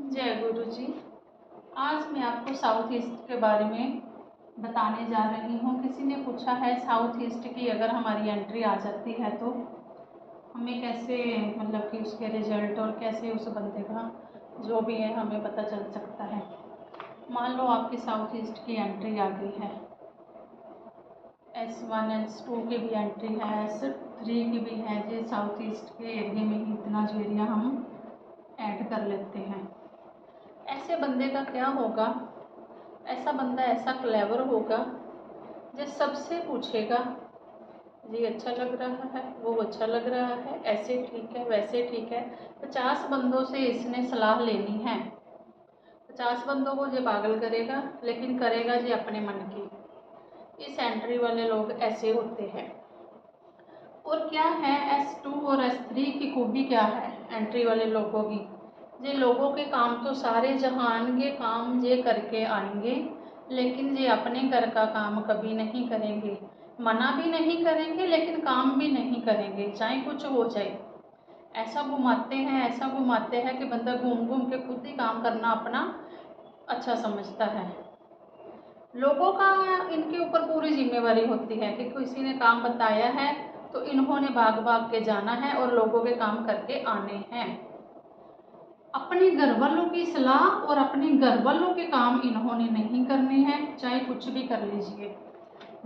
जय गुरु जी। आज मैं आपको साउथ ईस्ट के बारे में बताने जा रही हूँ। किसी ने पूछा है साउथ ईस्ट की अगर हमारी एंट्री आ जाती है तो हमें कैसे, मतलब कि उसके रिजल्ट और कैसे उस बंदे का जो भी है हमें पता चल सकता है। मान लो आपकी साउथ ईस्ट की एंट्री आ गई है, S1 S2 की भी एंट्री है, S3 की भी है। जी साउथ ईस्ट के एरिया में ही इतना जो एरिया हम ऐड कर लेते हैं। ऐसे बंदे का क्या होगा, ऐसा बंदा ऐसा क्लेवर होगा जो सबसे पूछेगा जी अच्छा लग रहा है, वो अच्छा लग रहा है, ऐसे ठीक है वैसे ठीक है। 50 बंदों से इसने सलाह लेनी है, 50 बंदों को ये पागल करेगा, लेकिन करेगा जी अपने मन की। इस एंट्री वाले लोग ऐसे होते हैं। और क्या है S2 और S3 की खूबी क्या है एंट्री वाले लोगों की। ये लोगों के काम तो सारे जहान के काम ये करके आएंगे, लेकिन ये अपने घर का काम कभी नहीं करेंगे। मना भी नहीं करेंगे लेकिन काम भी नहीं करेंगे, चाहे कुछ हो जाए। ऐसा घुमाते हैं, ऐसा घुमाते हैं कि बंदा घूम घूम के खुद ही काम करना अपना अच्छा समझता है। लोगों का इनके ऊपर पूरी जिम्मेवारी होती है कि किसी ने काम बताया है तो इन्होंने भाग भाग के जाना है और लोगों के काम करके आने हैं। अपने घर वालों की सलाह और अपने घर वालों के काम इन्होंने नहीं करने हैं, चाहे कुछ भी कर लीजिए।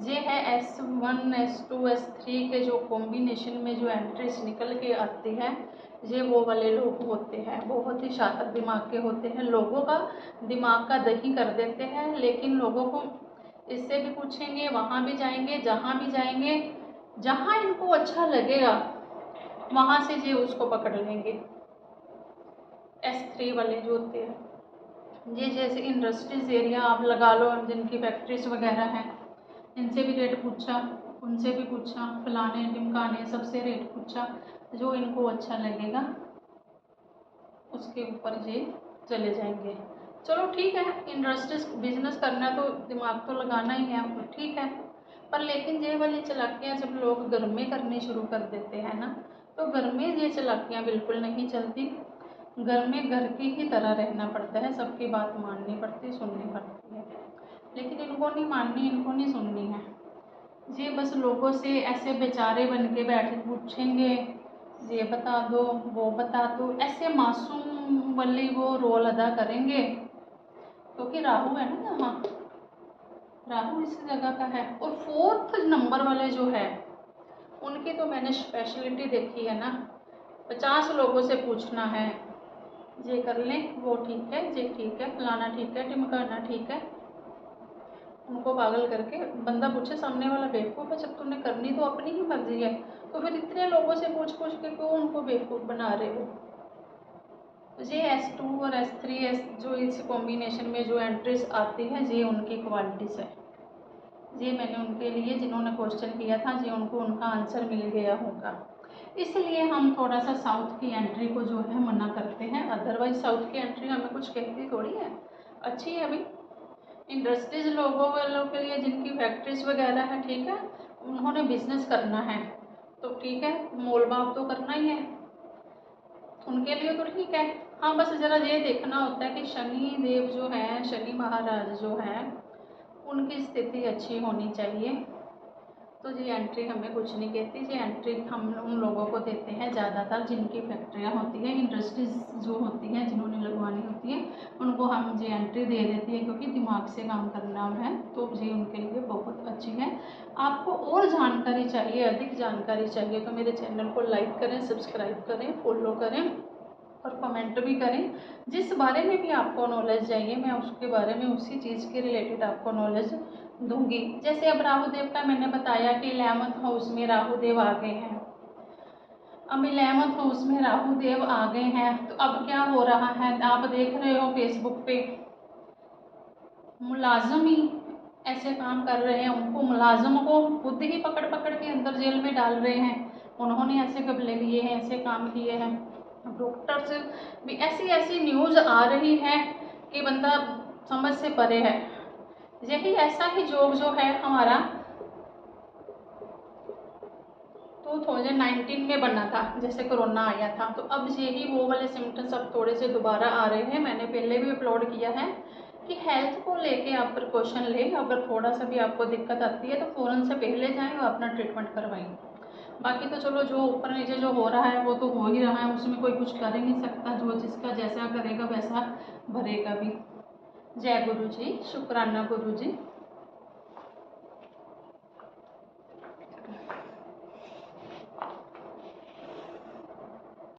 ये है S1 S2 S3 के जो कॉम्बिनेशन में जो एंट्रीज निकल के आती है, ये वो वाले लोग होते हैं। बहुत ही शातिर दिमाग के होते हैं, लोगों का दिमाग का दही कर देते हैं। लेकिन लोगों को इससे भी पूछेंगे, वहाँ भी जाएंगे, जहाँ भी जाएंगे, जहाँ इनको अच्छा लगेगा वहाँ से ये उसको पकड़ लेंगे। S3 वाले जो होते हैं, ये जैसे इंडस्ट्रीज एरिया आप लगा लो, जिनकी फैक्ट्रीज वगैरह हैं, इनसे भी रेट पूछा, उनसे भी पूछा, फलाने ढिमकाने सबसे रेट पूछा। जो इनको अच्छा लगेगा उसके ऊपर ये चले जाएंगे। चलो ठीक है, इंडस्ट्रीज बिजनेस करना है तो दिमाग तो लगाना ही है, ठीक है। पर लेकिन ये वाली चालाकियाँ जब लोग घर में करनी शुरू कर देते हैं ना, तो घर में ये चालाकियाँ बिल्कुल नहीं चलती। घर में घर की ही तरह रहना पड़ता है, सबकी बात माननी पड़ती, सुननी पड़ती है। लेकिन इनको नहीं माननी, इनको नहीं सुननी है। ये बस लोगों से ऐसे बेचारे बन के बैठे पूछेंगे, ये बता दो वो बता दो, ऐसे मासूम वाली वो रोल अदा करेंगे। क्योंकि राहु है ना यहाँ, राहु इस जगह का है। और 4th नंबर वाले जो है उनकी तो मैंने स्पेशलिटी देखी है ना। 50 लोगों से पूछना है, ये कर लें, वो ठीक है, ये ठीक है, फलाना ठीक है, ढिमकाना ठीक है। उनको पागल करके बंदा पूछे सामने वाला बेवकूफ़ है, जब तुमने करनी तो अपनी ही मर्जी है, तो फिर इतने लोगों से पूछ पूछ के क्यों उनको बेवकूफ़ बना रहे हो। ये S2 और S3 जो इस कॉम्बिनेशन में जो एंट्रीज आती है, ये उनकी क्वालिटीज़ है। ये मैंने उनके लिए जिन्होंने क्वेश्चन किया था, ये उनको उनका आंसर मिल गया होगा। इसलिए हम थोड़ा सा साउथ की एंट्री को जो है मना करते हैं। अदरवाइज साउथ की एंट्री हमें कुछ कहती थोड़ी है, अच्छी है। अभी इंडस्ट्रीज लोगों वालों के लिए जिनकी फैक्ट्रीज वगैरह है, ठीक है, उन्होंने बिजनेस करना है तो ठीक है, मोल भाव तो करना ही है, उनके लिए तो ठीक है। हाँ बस ज़रा ये देखना होता है कि शनि देव जो है, शनि महाराज जो है, उनकी स्थिति अच्छी होनी चाहिए। तो ये एंट्री हमें कुछ नहीं कहती। ये एंट्री हम उन लोगों को देते हैं ज़्यादातर जिनकी फैक्ट्रियाँ होती हैं, इंडस्ट्रीज जो होती हैं, जिन्होंने लगवानी होती है, उनको हम ये एंट्री दे देती है। क्योंकि दिमाग से काम करना है तो ये उनके लिए बहुत अच्छी है। आपको और जानकारी चाहिए, अधिक जानकारी चाहिए तो मेरे चैनल को लाइक करें, सब्सक्राइब करें, फॉलो करें और कमेंट भी करें। जिस बारे में भी आपको नॉलेज चाहिए मैं उसके बारे में, उसी चीज़ के रिलेटेड आपको नॉलेज दूंगी। जैसे अब राहुदेव का मैंने बताया कि 11th हाउस में राहुदेव आ गए हैं। अब 11th हाउस में राहुदेव आ गए हैं तो अब क्या हो रहा है, आप देख रहे हो फेसबुक पे मुलाजम ही ऐसे काम कर रहे हैं, उनको मुलाजमों को खुद ही पकड़ पकड़ के अंदर जेल में डाल रहे हैं। उन्होंने ऐसे कपड़े लिए हैं, ऐसे काम किए हैं। डॉक्टर्स भी ऐसी ऐसी न्यूज़ आ रही है कि बंदा समझ से परे है। यही ऐसा ही जॉब जो है हमारा, 2019 में बना था, जैसे कोरोना आया था। तो अब यही वो वाले सिम्टम्स अब थोड़े से दोबारा आ रहे हैं। मैंने पहले भी अपलोड किया है कि हेल्थ को लेके आप प्रिकॉशन लें। अगर थोड़ा सा भी आपको दिक्कत आती है तो फ़ौरन से पहले जाएं और अपना ट्रीटमेंट करवाएं। बाकी तो चलो जो ऊपर नीचे जो हो रहा है वो तो हो ही रहा है, उसमें कोई कुछ कर ही नहीं सकता। जो जिसका जैसा करेगा वैसा भरेगा भी। जय गुरु जी, शुक्राना गुरु जी।